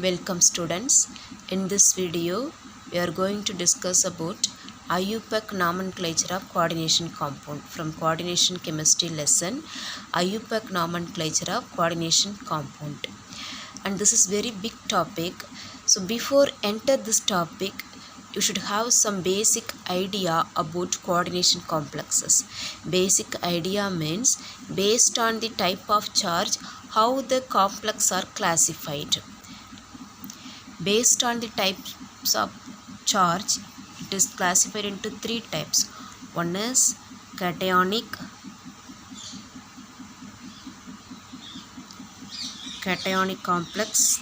Welcome students. In this video we are going to discuss about IUPAC nomenclature of coordination compound from coordination chemistry lesson IUPAC nomenclature of coordination compound. And this is very big topic. So before enter this topic you should have some basic idea about coordination complexes. Basic idea means based on the type of charge how the complex are classified. Based on the types of charge, it is classified into three types. One is cationic complex.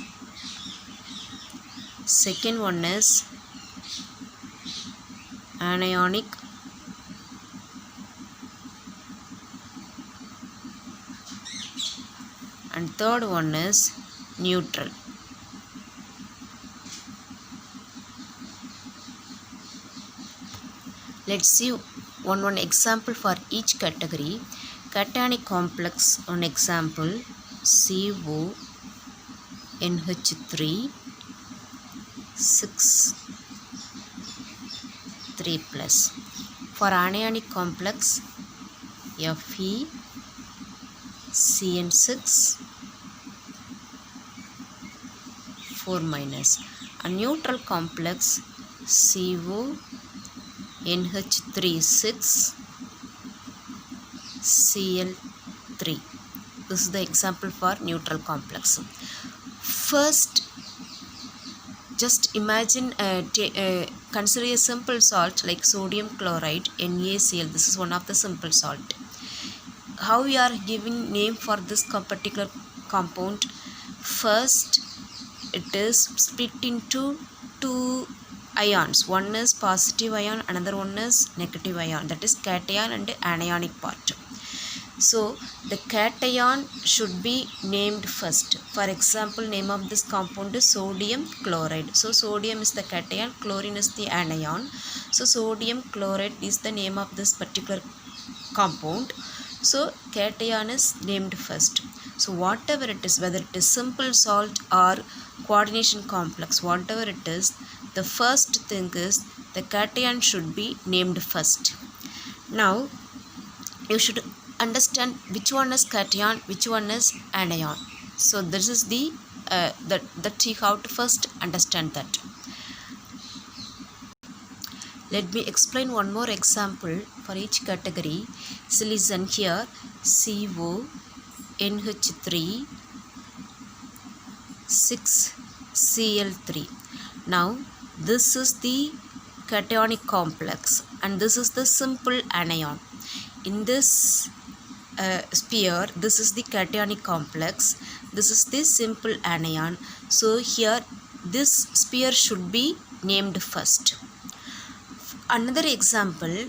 Second one is anionic. And third one is neutral. Let's see one example for each category. Cationic complex, one example CONH3 6 3 plus. For anionic complex FeCN6 4 minus. A neutral complex CONH3 6 Cl3. This is the example for neutral complex. First, just imagine consider a simple salt like sodium chloride NaCl. This is one of the simple salt. How we are giving name for this particular compound? First, it is split into two ions. One is positive ion, another one is negative ion, that is cation and anionic part. So the cation should be named first. For example, name of this compound is sodium chloride. So sodium is the cation, chlorine is the anion. So sodium chloride is the name of this particular compound. So cation is named first. So whatever it is, whether it is simple salt or coordination complex, whatever it is, the first thing is the cation should be named first. Now you should understand which one is cation, which one is anion. So this is the that you have to first understand that. Let me explain one more example for each category. So listen here, CONH3 6 Cl3. Now this is the cationic complex and this is the simple anion. In this sphere, this is the cationic complex, this is the simple anion. So here this sphere should be named first. Another example,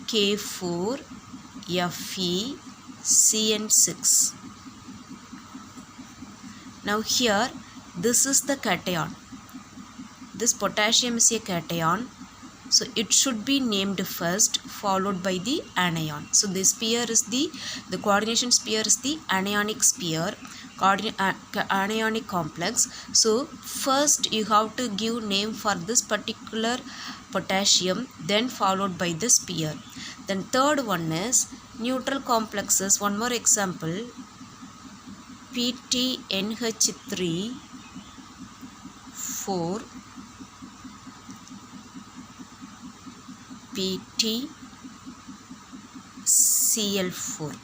K4FeCN6. Now here this is the cation. This potassium is a cation, so it should be named first, followed by the anion. So this sphere is the coordination sphere is the anionic sphere, anionic complex. So first you have to give name for this particular potassium, then followed by the sphere. Then third one is neutral complexes. One more example, PTNH3 4 PTCl4.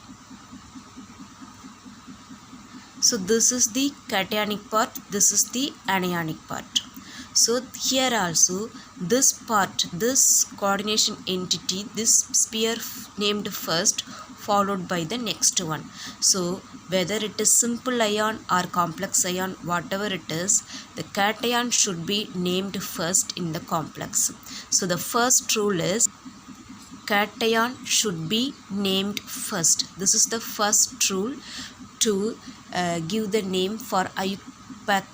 So this is the cationic part, this is the anionic part. So here also this part, this coordination entity, this sphere named first, followed by the next one. So whether it is simple ion or complex ion, whatever it is, the cation should be named first in the complex. So the first rule is cation should be named first. This is the first rule to give the name for IUPAC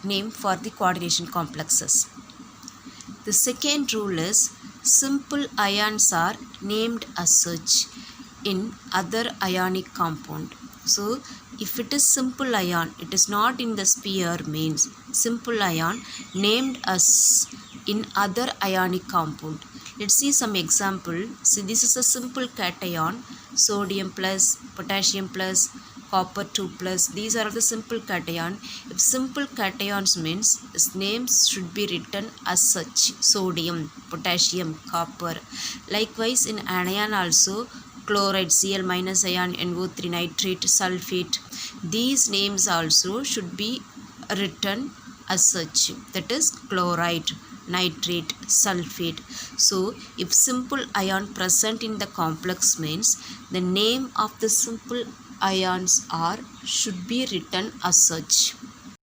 name for the coordination complexes. The second rule is simple ions are named as such in other ionic compound. So if it is simple ion, it is not in the sphere, means simple ion named as in other ionic compound. Let's see some example. See, this is a simple cation, sodium plus, potassium plus, copper 2 plus. These are the simple cation. If simple cations means its names should be written as such: sodium, potassium, copper. Likewise in anion also, chloride, Cl minus ion, NO3, nitrate, sulfate. These names also should be written as such, that is chloride, nitrate, sulfate. So if simple ion present in the complex means the name of the simple ions are should be written as such.